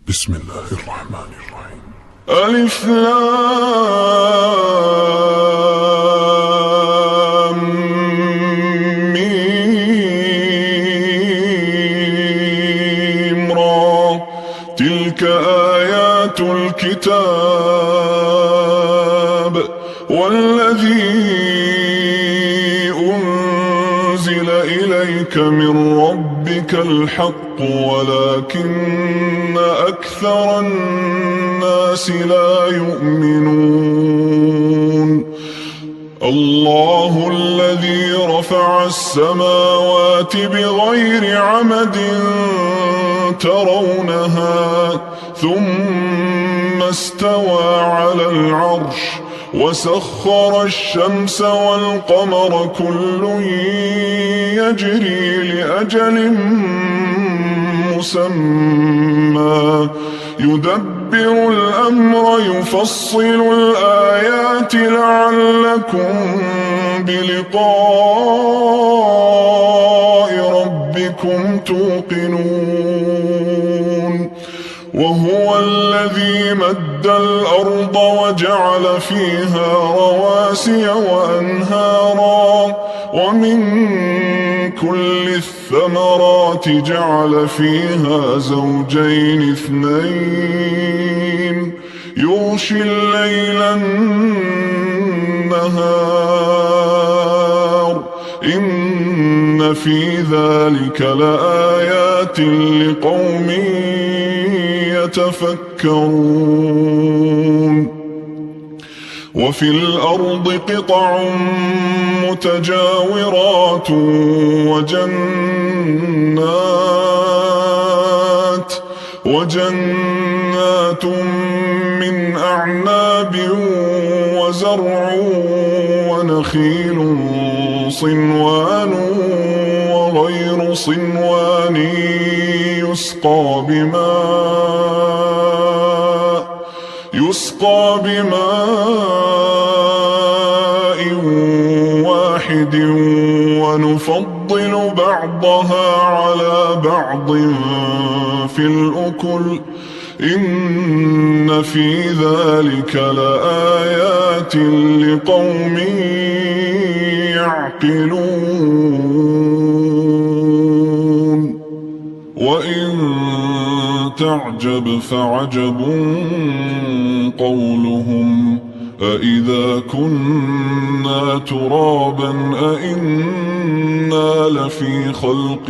بسم الله الرحمن الرحيم. ألف لام ميم را، تلك آيات الكتاب والذي أنزل إليك من ربك الحق ولكن أكثر الناس لا يؤمنون. الله الذي رفع السماوات بغير عمد ترونها ثم استوى على العرش وسخر الشمس والقمر كل يجري لأجل مسمى يدبر الأمر يفصل الآيات لعلكم بلقاء ربكم توقنون. وهو الذي مد الأرض وجعل فيها رواسي وأنهارا ومن كل الثمرات جعل فيها زوجين اثنين يغشي الليل النهار إن في ذلك لآيات لقوم يتفكرون. وفي الأرض قطع متجاورات وجنات من أعناب وزرع ونخيل صنوان وغير صنوان يسقى بماء واحد ونفضل بعضها على بعض في الأكل إن في ذلك لآيات لقوم يعقلون. وإن تعجب فعجب قولهم أإذا كنا ترابا أإنا لفي خلق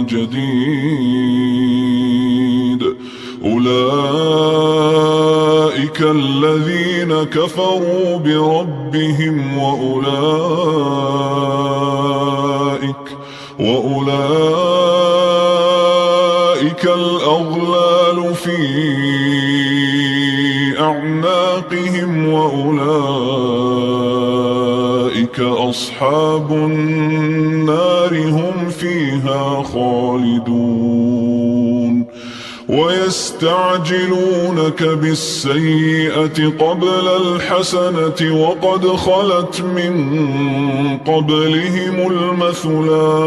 جديد أولئك الذين كفروا بربهم وأولئك الأغلال في أعناقهم وأولئك أصحاب النار هم فيها خالدون. ويستعجلونك بالسيئة قبل الحسنة وقد خلت من قبلهم المثلات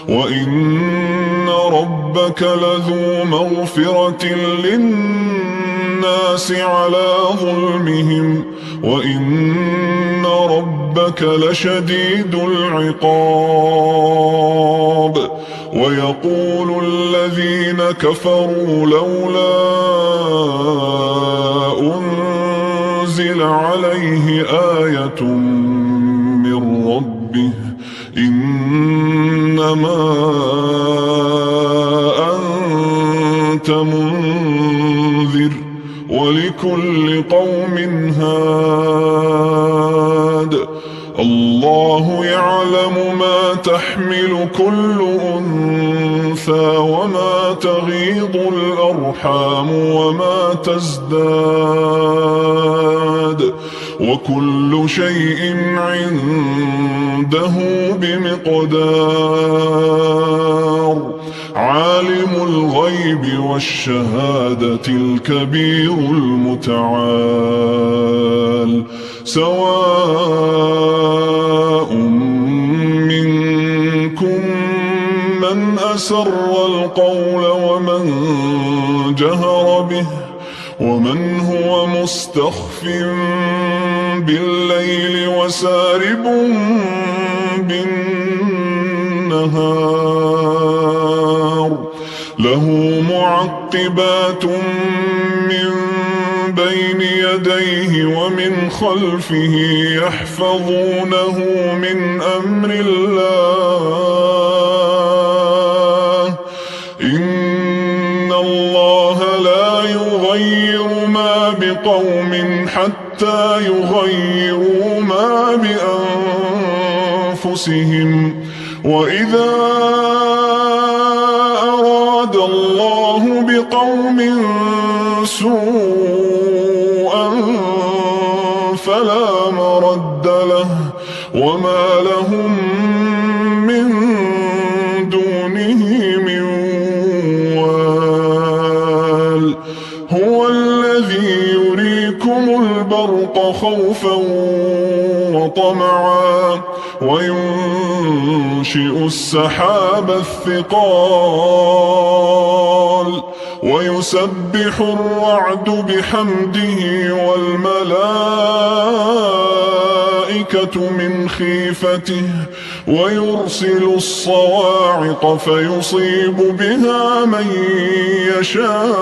وإن ربك لذو مغفرة للناس على ظلمهم وإن ربك لشديد العقاب. ويقول الذين كفروا لولا أنزل عليه آية من ربه إنما أنت منذر ولكل قوم هاد. الله يعلم ما تحمل كل أنثى وما تغيض الأرحام وما تزداد وكل شيء عنده بمقدار. عالم الغيب والشهادة الكبير المتعال سواء منكم من أسر القول ومن جهر به ومن هو مستخف بالليل وسارب بالنهار له معقبات من بين يديه ومن خلفه يحفظونه من أمر الله إن الله لا يغير ما بقوم حتى يغيروا ما بأنفسهم وإذا أراد الله بقوم سوءا فلا مرد له وما لهم من دونه من وال هو الذي يريكم البرق خوفا وطمعا وينشئ السحاب الثقال ويسبح الرعد بحمده والملائكة من خيفته ويرسل الصواعق فيصيب بها من يشاء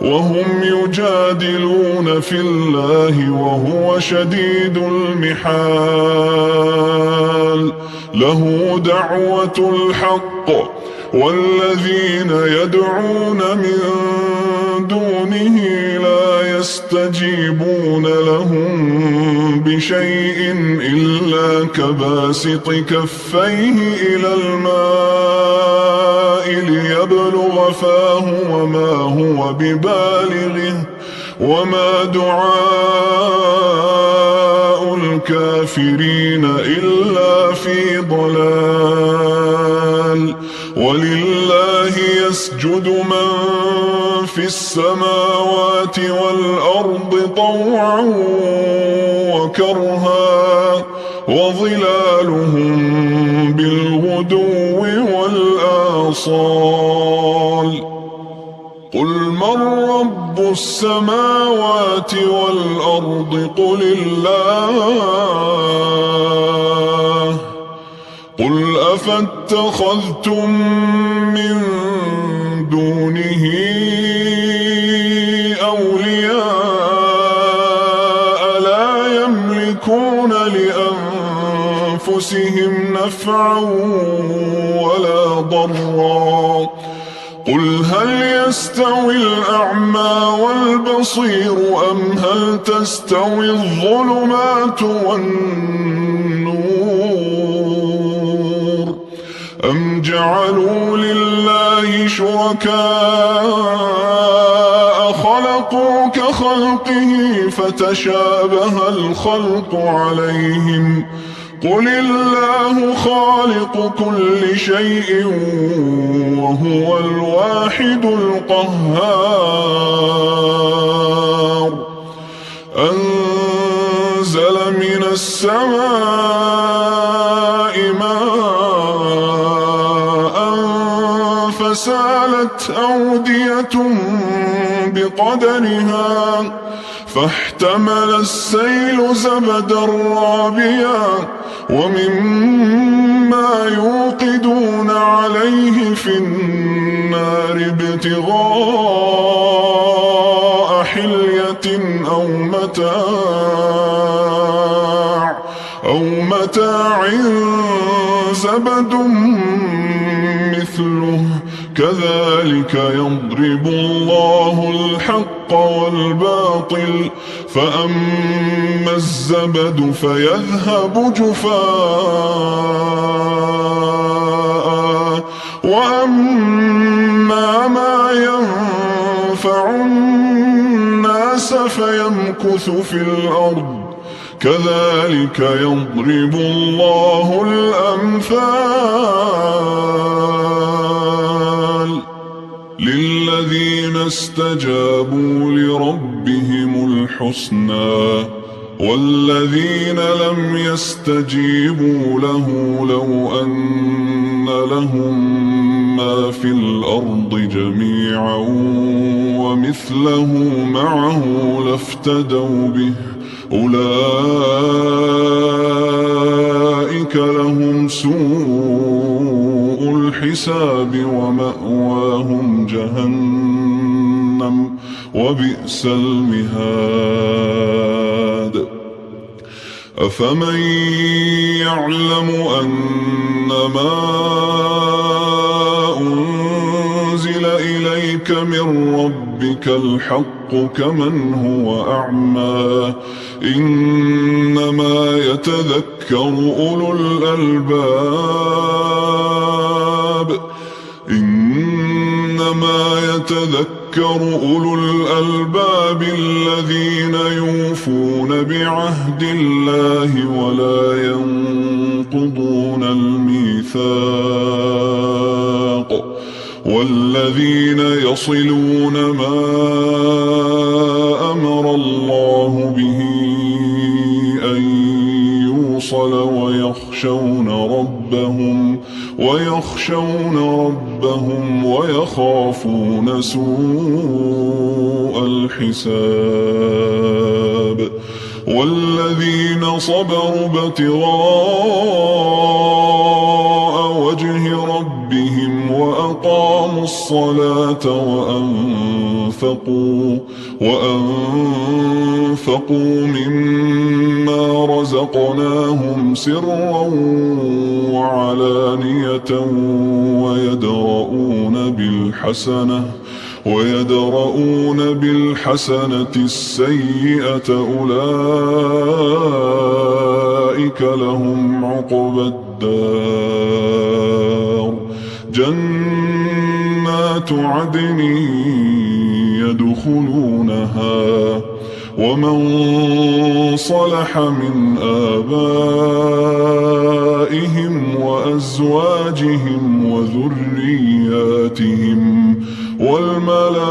وهم يجادلون في الله وهو شديد المحال له دعوة الحق والذين يدعون من دونه لا يستجيبون لهم بشيء إلا كباسط كفيه إلى الماء ليبلغ فاه وما هو ببالغه وما دعاء الكافرين إلا في ضلال ولله يسجد من في السماوات والأرض طوعا وكرها وظلالهم بالغدو والآصال قل من رب السماوات والأرض قل الله قل أفاتخذتم من دونه أولياء لا يملكون لأنفسهم نفعا ولا ضرا قل هل يستوي الأعمى والبصير أم هل تستوي الظلمات والنور أم جعلوا لله شركاء خلقوا كخلقه فتشابه الخلق عليهم قل الله خالق كل شيء وهو الواحد القهار أنزل من السماء ماء فسالت أودية بقدرها فاحتمل السيل زبدا رابيا ومما يوقدون عليه في النار ابتغاء حلية أو متاع زبد مثله كذلك يضرب الله الحق والباطل فأما الزبد فيذهب جفاء وأما ما ينفع الناس فيمكث في الأرض كذلك يضرب الله الأمثال للذين استجابوا لربهم الحسنى والذين لم يستجيبوا له لو أن لهم ما في الأرض جميعا ومثله معه لافتدوا به أولئك لهم سوء الحساب ومأواهم جهنم وبئس المهاد أفمن يعلم أنما أنزل إليك من ربك الحق كمن هو أعمى إنما يتذكر أولو الألباب أولو الألباب الذين يوفون بعهد الله ولا ينقضون الميثاق والذين يصلون ما أمر الله به أن يوصل ويخشون ربهم ويخافون سوء الحساب والذين صبروا ابتغاء وجه ربهم وأقاموا الصلاة وأنفقوا مما رزقناهم سرا وعلانية ويدرؤون بالحسنة السيئة أولئك لهم عقبى الدار جنات عدن يدخلونها ومن صلح من آبائهم وأزواجهم وذرياتهم والملائكة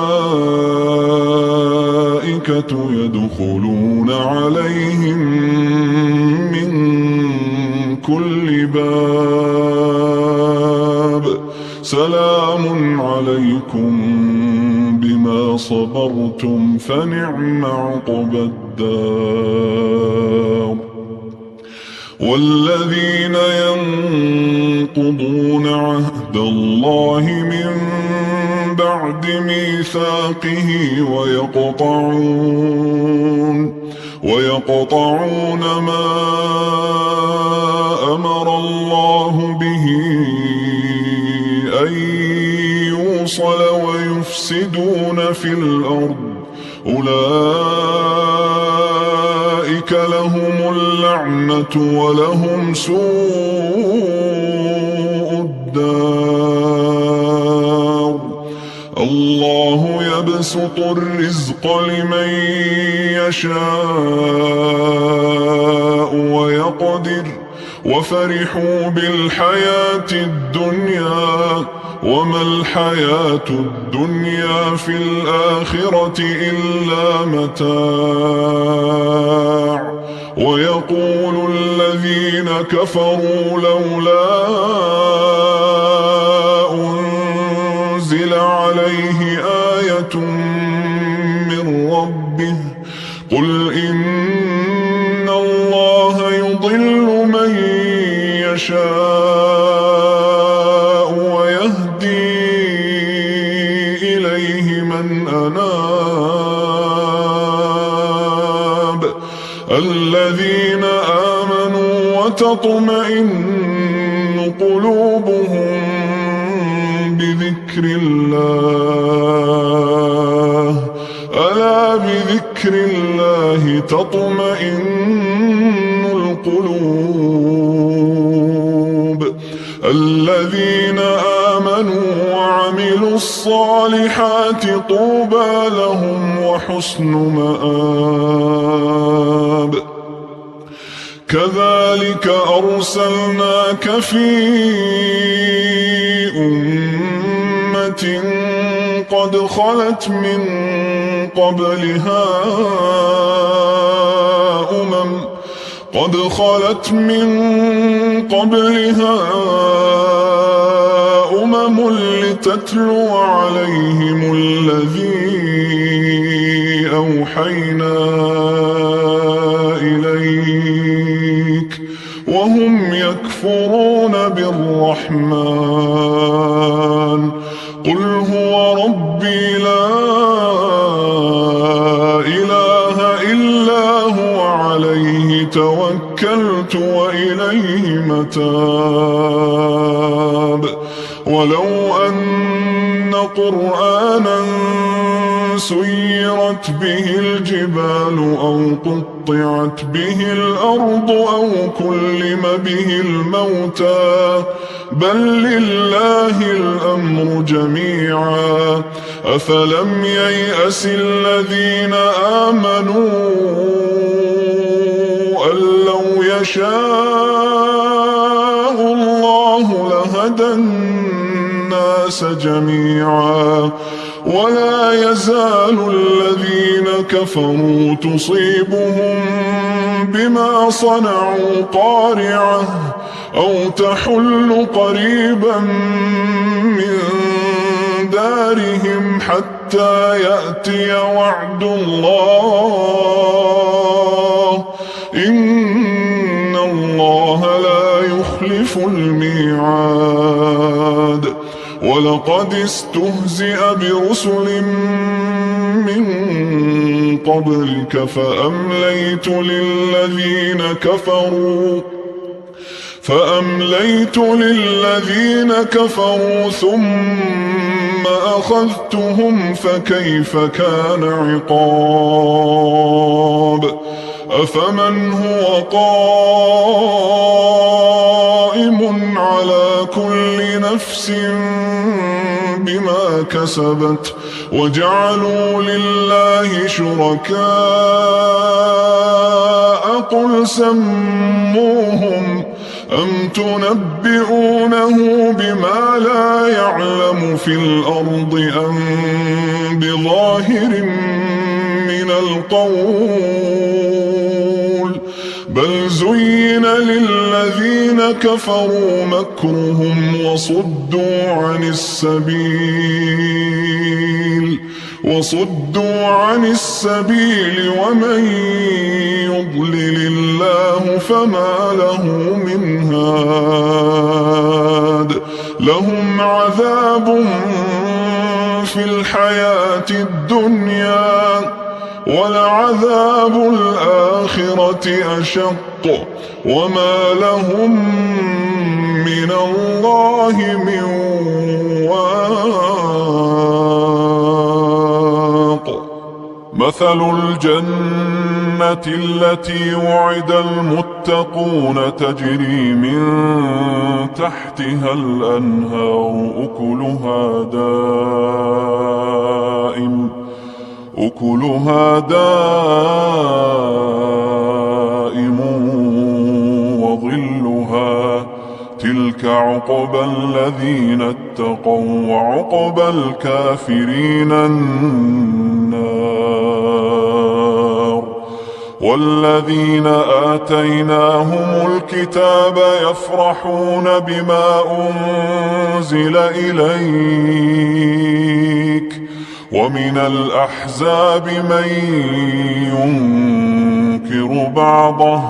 يدخلون عليهم من كل باب سلام عليكم بما صبرتم فنعم عقبى الدار والذين ينقضون عهد الله من بعد ميثاقه ويقطعون ما أمر الله به أن يوصل ويفسدون في الأرض أولئك لهم اللعنة ولهم سوء الدار الله يبسط الرزق لمن يشاء ويقدر وفرحوا بالحياة الدنيا وما الحياة الدنيا في الآخرة إلا متاع ويقول الذين كفروا لولا أنزل عليه آية من ربه قل إن الله يضل من يشاء ويهدي إليه من أناب الذين آمنوا وتطمئن قلوبهم بذكر الله ألا بذكر الله تطمئن القلوب الذين آمنوا وعملوا الصالحات طوبى لهم وحسن مآب كذلك أرسلناك في أمة قد خلت من قبلها قد خلت من قبلها لتتلو عليهم الذي أوحينا إليك وهم يكفرون بالرحمن قل هو ربي لا إله إلا هو عليه توكلت وإليه متاب ولو أن قرآنا سيرت به الجبال أو قطعت به الأرض أو كلم به الموتى بل لله الأمر جميعا أفلم ييأس الذين آمنوا أن لو يشاء الله لهدى الناس جميعا ولا يزال الذين كفروا تصيبهم بما صنعوا قارعة أو تحل قريبا من دارهم حتى يأتي وعد الله إن الله لا يخلف الميعاد ولقد استهزئ برسل من قبلك فأمليت للذين كفروا ثم أخذتهم فكيف كان عقاب أفمن هو قائم على كل نفس بما كسبت وجعلوا لله شركاء قل سموهم أم تنبئونه بما لا يعلم في الأرض أم بظاهر من القول بل زين للذين كفروا مكرهم وصدوا عن السبيل ومن يضلل الله فما له من هاد لهم عذاب في الحياة الدنيا ولعذاب الآخرة أشق وما لهم من الله من واق مثل الجنة التي وعد المتقون تجري من تحتها الأنهار أكلها دائم وظلها تلك عقبى الذين اتقوا وعقبى الكافرين النار والذين آتيناهم الكتاب يفرحون بما أنزل إليك ومن الأحزاب من ينكر بعضه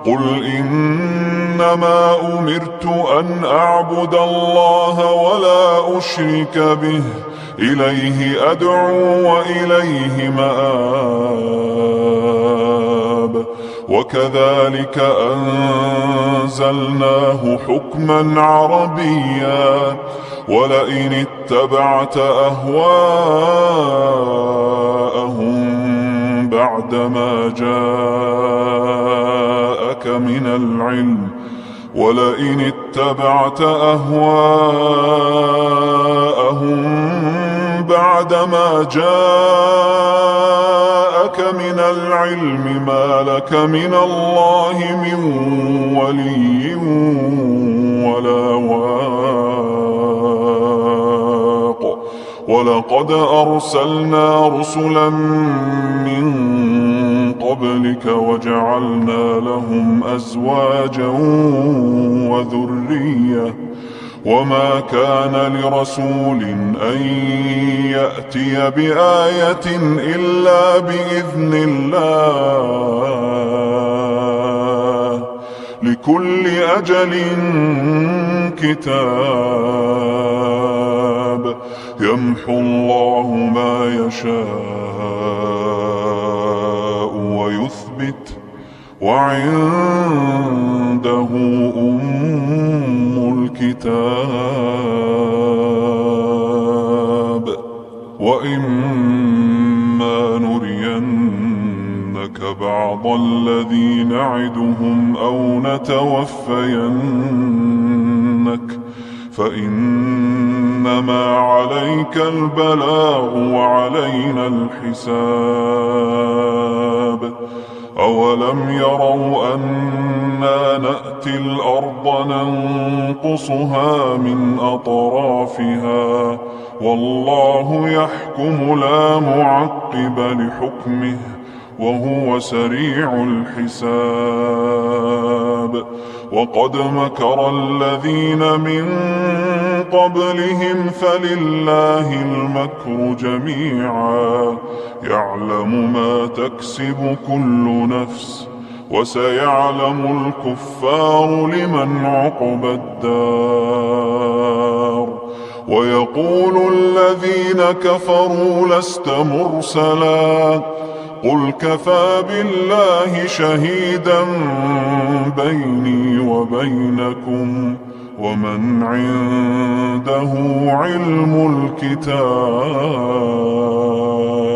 قل إنما أمرت أن أعبد الله ولا أشرك به إليه أدعو وإليه مآب وكذلك أنزلناه حكما عربيا ولئن اتبعت أهواءهم بعدما جاءك من العلم ما لك من الله من ولي ولا واق ولقد أرسلنا رسلا من قبلك وجعلنا لهم أزواجا وذرية وما كان لرسول أن يأتي بآية إلا بإذن الله لكل أجل كتاب يمحو الله ما يشاء ويثبت وعنده أم الكتاب وإما نرينك بعض الذي نعدهم أو نتوفينك فإنما عليك البلاغ وعلينا الحساب أولم يروا أنا نأتي الأرض ننقصها من أطرافها والله يحكم لا معقب لحكمه وهو سريع الحساب وقد مكر الذين من قبلهم فلله المكر جميعا يعلم ما تكسب كل نفس وسيعلم الكفار لمن عقبى الدار ويقول الذين كفروا لست مرسلا قل كفى بالله شهيدا بيني وبينكم ومن عنده علم الكتاب